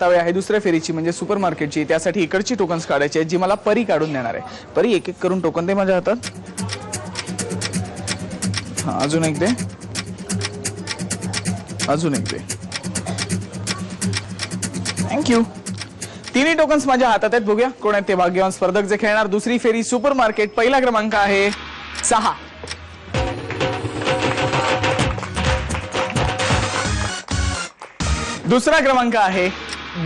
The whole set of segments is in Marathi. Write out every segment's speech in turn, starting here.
आता वेळ आहे दुसऱ्या फेरीची म्हणजे सुपर मार्केटची. त्यासाठी इकडची टोकन्स काढायची आहेत जी मला परी काढून देणार आहे. परी एक एक करून टोकन दे माझ्या हातात. हा अजून एक दे, अजून एक दे. थँक्यू. तिन्ही टोकन्स माझ्या हातात आहेत. बघूया कोण आहेत ते भाग्यवान स्पर्धक जे खेळणार दुसरी फेरी सुपर मार्केट. पहिला क्रमांक आहे 6. दुसरा क्रमांक आहे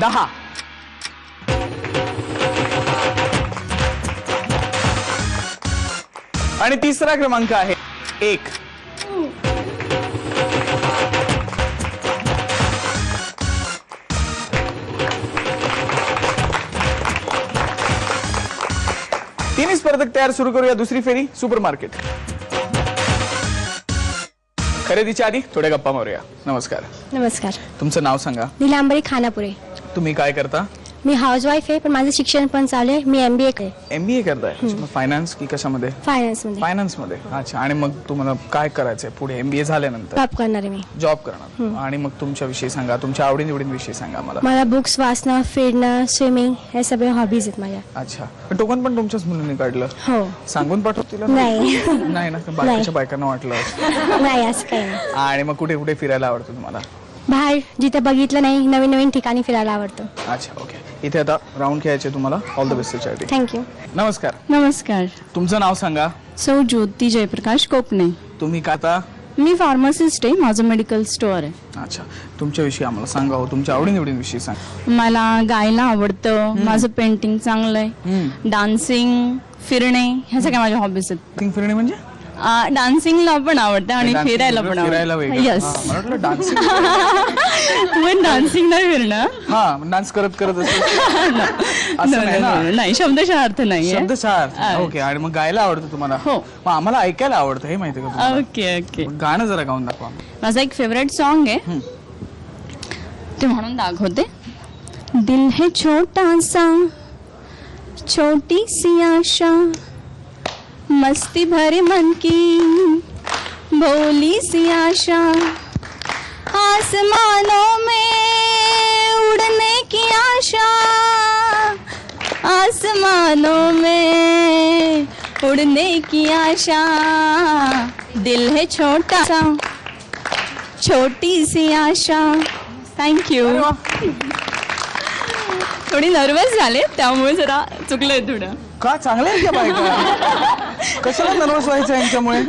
10. आणि तिसरा क्रमांक आहे 1. तिन्ही स्पर्धक तयार. सुरू करूया दुसरी फेरी सुपर मार्केट. खरेदीच्या आधी थोड्या गप्पा मारूया. नमस्कार. नमस्कार. तुमचं नाव सांगा. नीलांबरी खानापुरे. तुम्ही काय करता? मी हाऊसवाईफ आहे पण माझं शिक्षण पण चालू आहे. मी MBA आहे. MBA करताय? फायनान्स की कशामध्ये? फायनान्स मध्ये. फायनान्स मध्ये. अच्छा. आणि मग तुम्हाला काय करायचंय पुढे MBA झाल्यानंतर? जॉब करणार आहे मी. जॉब करणार. आणि मग तुमच्या विषयी सांगा, तुमच्या आवडीनिवडींविषयी सांगा मला. मला बुक्स वाचणं, फिरणं, स्विमिंग हे सगळे हॉबीज आहेत माझ्या. अच्छा. टोकन पण तुमच्याच मुलीने काढलं? हो. सांगून पाठवतील? नाही. नाही ना, बाकीच्या बायकांना वाटलं. नाही असं काही नाही. आणि मग कुठे कुठे फिरायला आवडतं तुम्हाला? बाहेर जिथे बघितलं नाही नवीन नवीन ठिकाणी फिरायला आवडतं. अच्छा. ओके. इथे आता राऊंड खेळायचे तुम्हाला. ऑल द बेस्ट त्याच्यासाठी. थँक्यू. नमस्कार. नमस्कार. तुमचं नाव सांगा. सौ ज्योती जयप्रकाश कोकणे. तुम्ही का आता? मी फार्मासिस्ट आहे. माझं मेडिकल स्टोअर आहे. अच्छा. तुमच्याविषयी आम्हाला सांगा हो. तुमच्या आवडीनिवडींविषयी सांगा. मला गायला आवडतं. माझं पेंटिंग चांगलं आहे. डान्सिंग, फिरणे ह्या सगळ्या माझ्या हॉबीज आहेत. फिरणे म्हणजे? डान्सिंगला पण आवडतं आणि फिरायला पण फिरायला आवडतं. वेगळं. येस. मला वाटलं डान्सिंग. पण डान्सिंग नाही फिरणं. हा डान्स करत करत असं नाही ना. नाही शब्दशः अर्थ नाही. शब्दशः. ओके. आणि मग गायला आवडतं तुम्हाला? हो. मग आम्हाला ऐकायला आवडतं हे माहिती का तुम्हाला? Okay okay. गाणं जरा गाऊन दाखवा. माझा एक फेवरेट सॉन्ग आहे ते म्हणून दाखवते. दिल है छोटा सा छोटी सी आशा मस्ती भरे मन की भोली सी आशा आसमानों में उड़ने की आशा आसमानों में उड़ने की आशा दिल है छोटा सा छोटी सी आशा. थँक्यू. थोडी नर्वस झाले त्यामुळे जरा चुकलंय थोडं. का? चांगलं आहे का बायका? कशाला नर्वस व्हायचं यांच्यामुळे?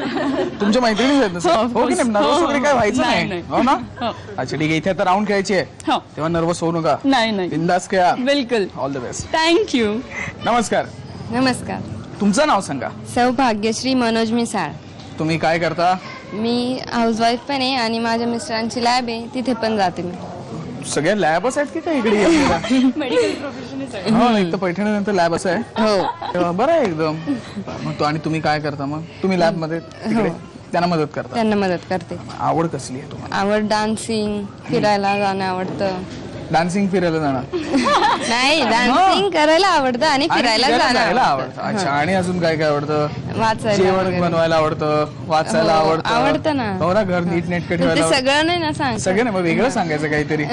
तुमच्या मैत्रिणीच आहेत ना? हो की नाही? नर्वस वगैरे काय व्हायचं नाही. हो ना? अच्छा ठीक आहे. इथे आता राऊंड खेळायची आहे तेव्हा नर्वस होऊ नका. नाही बिंदास खेळा. बिलकुल. All the best. थँक्यू. नमस्कार. नमस्कार. तुमचं नाव सांगा. सौभाग्यश्री मनोज मिसाळ. तुम्ही काय करता? मी हाऊसवाईफ पण आहे आणि माझ्या मिस्टरांची लॅब आहे तिथे पण जाते मी. सगळ्या लॅबच आहेत की काय इकडे? हा एक तर पैठणीनंतर लॅब असं आहे. हो. बरं आहे एकदम. मग आणि तुम्ही काय करता मग? तुम्ही लॅब मध्ये तिकडे त्यांना मदत करता? त्यांना मदत करते. आवड कसली आहे तुम्हाला? आवड डान्सिंग, फिरायला जाणं आवडतं. डान्सिंग फिरायला जाणार? नाही डान्सिंग करायला आवडतं आणि फिरायला जाणं आवडतं. अच्छा. आणि अजून काय काय आवडतं? वाचायला जेवण बनवायला आवडतं, वाचायला आवडतं. आवडतं ना. हो ना. घर नीट नेटकं ते ठेवायला. सगळं नाही ना सांग. सगळं नाही. मग वेगळं सांगायचं काहीतरी.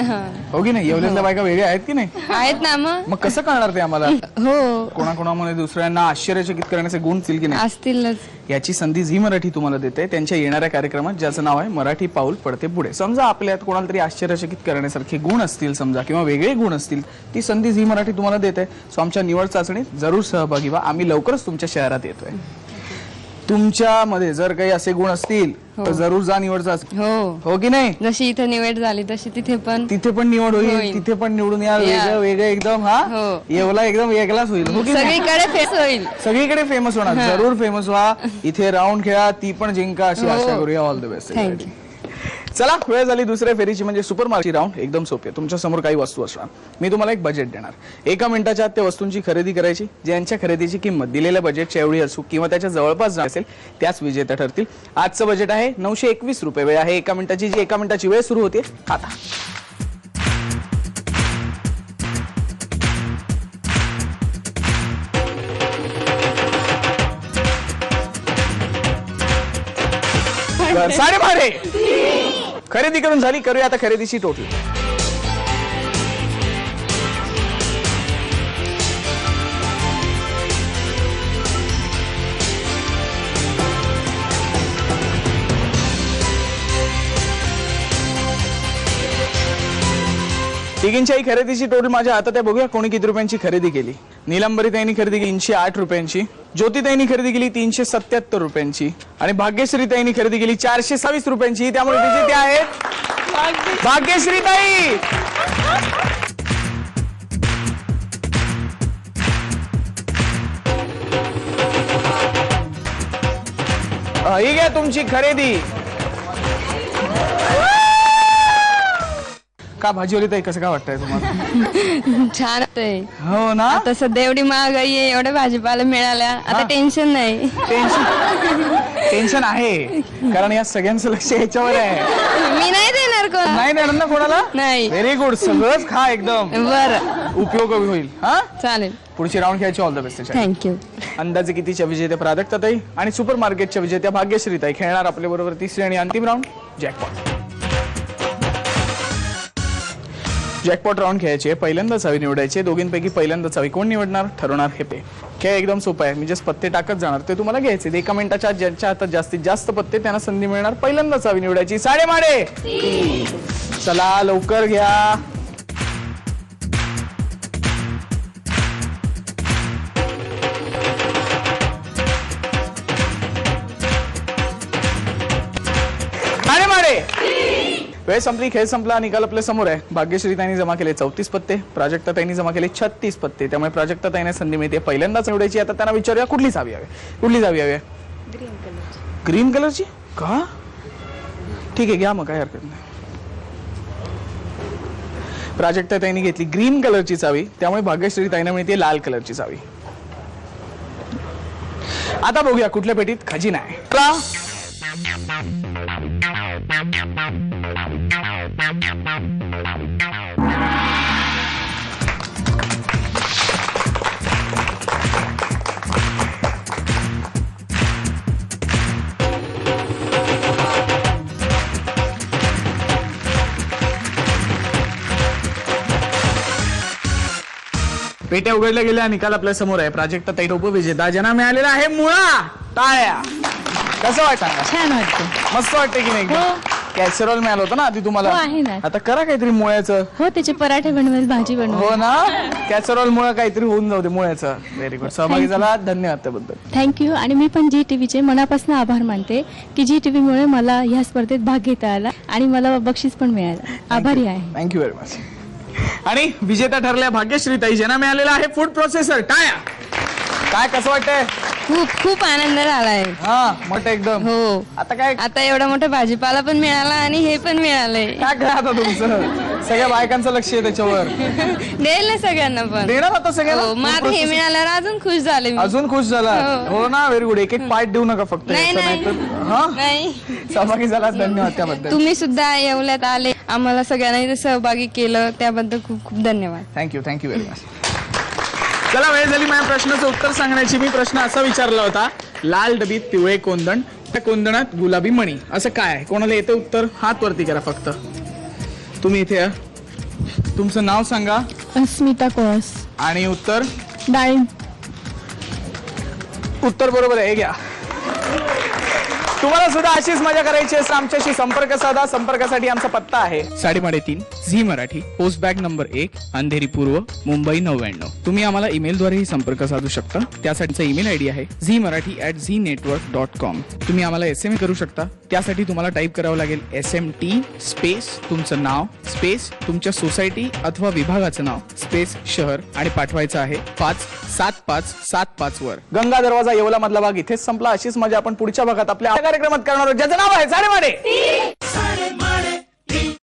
हो की नाही? येवल्यातल्या बायका वेगळ्या आहेत की नाही? आहेत ना. मग कसं कळणार ते आम्हाला? हो कोणाकोणामध्ये दुसऱ्यांना आश्चर्यचकित करण्याचे गुण असतील की नाही? असतीलच. याची संधी झी मराठी तुम्हाला देते त्यांच्या येणाऱ्या कार्यक्रमात ज्याचं नाव आहे मराठी पाऊल पडते पुढे. समजा आपल्यात कोणाला तरी आश्चर्यचकित करण्यासारखे गुण असतील समजा किंवा वेगळे गुण असतील ती संधी झी मराठी तुम्हाला देते. सो आमच्या निवड चाचणीत जरूर सहभागी व्हा. आम्ही लवकरच तुमच्या शहरात येतोय. तुमच्यामध्ये जर काही असे गुण असतील तर जरूर जा निवड चाचणी. हो की नाही? जशी इथे निवड झाली तशी तिथे पण निवड होईल. तिथे पण निवडून या. वेगळं वेगळं एकदम. हा येवला एकदम वेगळाच होईल. हो की नाही? सगळीकडे फेस होईल. सगळीकडे फेमस होणार. जरूर फेमस व्हा. इथे राऊंड खेळा. ती पण जिंका अशी आशा करूया. All the best. चला वेळ झाली दुसऱ्या फेरीची म्हणजे सुपर मार्केट राऊंड. एकदम सोपे. तुमच्या समोर काही वस्तू असणार. मी तुम्हाला एक बजेट देणार. 1 मिनिटाच्या आत त्या वस्तूंची खरेदी करायची. ज्यांच्या खरेदीची किंमत दिलेल्या बजेटच्या एवढी असू किंवा त्याच्या जवळपास असेल त्याच विजेता ठरतील. आजचं बजेट आहे 921 रुपये. वेळ आहे 1 मिनिटाची. जी 1 मिनिटाची वेळ सुरू होते आता. साडेबारे. खरेदी करून झाली. करूया आता खरेदीची टोटल. तिघींच्याही खरेदीची टोटल माझ्या हातात आहे. बघूया कोणी किती रुपयांची खरेदी केली. नीलंबरीताईंनी खरेदी केली 308 रुपयांची, ज्योतिताईंनी खरेदी केली 377 रुपयांची आणि भाग्यश्रीताईंनी खरेदी केली 427 रुपयांची. त्यामुळे विजेते आहेत भाग्यश्रीताई. ही घ्या तुमची खरेदी. का भाजीवाली ताई कसं काय वाटतंय तुम्हाला? छान होतंय. हो ना. आता सध्या एवढी महागाई आहे, एवढ्या भाजीपाला मिळाल्या, आता टेन्शन नाही. टेन्शन आहे कारण या सगळ्यांचं लक्ष याच्यावर आहे. मी नाही देणार कोण. नाही देणार ना कोणाला. नाही. Very good. सगळंच खा एकदम. बरं उपयोगी होईल. हा चालेल. पुढची राऊंड खेळायची. All the best. थँक्यू. अंदाजे कितीच्या विजेत्या प्राजक्ताताई आणि सुपर मार्केटच्या विजेत्या भाग्यश्रीताई खेळणार आपल्या बरोबर तिसरी आणि अंतिम राऊंड जॅकपॉट. जॅकपॉट राऊंड खेळायचे. पहिल्यांदा चावी निवडायचे. दोघींपैकी पहिल्यांदा चावी कोण निवडणार ठरवणार हे पे. खेळ एकदम सोपा आहे. मी जस्ट पत्ते टाकत जाणार ते तुम्हाला घ्यायचे. 1 मिनिटाच्या ज्यांच्या हातात जास्तीत जास्त पत्ते त्यांना संधी मिळणार पहिल्यांदा चावी निवडायची. साडेमाडे. चला लवकर घ्या. वेळ संपली. खेळ संपला. निकाल आपल्या समोर आहे. भाग्यश्रीताईंनी जमा केले 34 पत्ते, प्राजक्ताताईंनी जमा केले 36 पत्ते. त्यामुळे प्राजक्ताताईंना संधी मिळते पहिल्यांदाच निवडायची. आता त्यांना विचारूया कुठली चावी हवी. कुठली चावी हवी? ग्रीन कलरची. का? ठीक आहे घ्या मग, काय हरकत नाही. प्राजक्ताताईंनी घेतली ग्रीन कलरची चावी. त्यामुळे भाग्यश्रीताईंना मिळते लाल कलरची चावी. आता बघूया कुठल्या पेटीत खजिना आहे. का? पेट्या उघडल्या गेल्या. निकाल आपल्या समोर आहे. प्राजक्ताताई उपविजेता ज्यांना मिळालेला आहे मुळा. टाळ्या. कसं वाटतं? छान वाटतं. मस्त वाटतं की नाही? कॅसरॉल मिळालं होतं ना आधी तुम्हाला. हो, आहे ना. आता करा काहीतरी मुळ्याचं. हो त्याचे पराठे बनवायचे, भाजी बनवायची. हो ना. कॅसरॉल मुळे काहीतरी होऊन जाऊ दे मुळ्याचं. Very good. सहभागी झाला. धन्यवाद त्याबद्दल. थँक्यू. आणि मी पण जी टीव्हीचे मनापासून आभार मानते की जी टीव्हीमुळे मला ह्या स्पर्धेत भाग घेता आला आणि मला बक्षीस पण मिळालं. आभारी आहे. Thank you very much. आणि विजेता ठरल्या भाग्यश्रीताई ज्यांना मिळालेला आहे फूड प्रोसेसर. टाळ्या. काय कसं वाटतंय? खूप खूप आनंद झालाय. हा मोठं एकदम. हो. आता काय आता एवढा मोठा भाजीपाला पण मिळाला आणि हे पण मिळालंय. काय करा आता तुमचं सगळ्या बायकांचं लक्ष आहे त्याच्यावर. देईल ना सगळ्यांना पण. देणार आता हो, सगळ्यांना. मग आता हे मिळाल्यावर अजून खुश झाले मी. अजून खुश झाला. हो ना. Very good. एक एक पार्ट देऊ नका फक्त. नाही, याचं नाही. नाहीतर- हा नाही. सहभागी झाला. धन्यवाद त्याबद्दल. तुम्ही सुद्धा येवल्यात आले, आम्हाला सगळ्यांना इथे सहभागी केलं त्याबद्दल खूप खूप धन्यवाद. Thank you very much. चला वेळ झाली माझ्या प्रश्नाचं उत्तर सांगण्याची. मी प्रश्न असा विचारला होता. लाल डबीत पिवळे कोंदण, त्या कोंदणात गुलाबी मणी असं काय आहे? कोणाला येतं उत्तर? हात वरती करा फक्त. तुम्ही इथे या. तुमचं नाव सांगा. अस्मिता कोळस. आणि उत्तर? डाळिंब. उत्तर बरोबर आहे. घ्या. तुम्हाला सुद्धा अशीच मजा करायची असेल आमच्याशी संपर्क साधा. संपर्कासाठी आमचा पत्ता आहे 3:30 Zee Marathi, post bag number 1, Andheri पूर्व, मुंबई 99. तुम्ही आम्हाला ईमेलद्वारेही संपर्क साधू शकता. त्यासाठीचा ईमेल आयडी आहे zmarathi@znetwork.com. तुम्ही आम्हाला SMS करू शकता. त्यासाठी तुम्हाला टाईप करावं लागेल SMT स्पेस तुमचं नाव स्पेस तुमच्या सोसायटी अथवा विभागाचं नाव स्पेस शहर आणि पाठवायचं आहे 57575 वर. गंगा दरवाजा येवला मधला भाग इथेच संपला. अशीच मजा आपण पुढच्या भागात आपल्या कार्यक्रमात करणार आहोत ज्याचं नाव आहे साडेमाडे.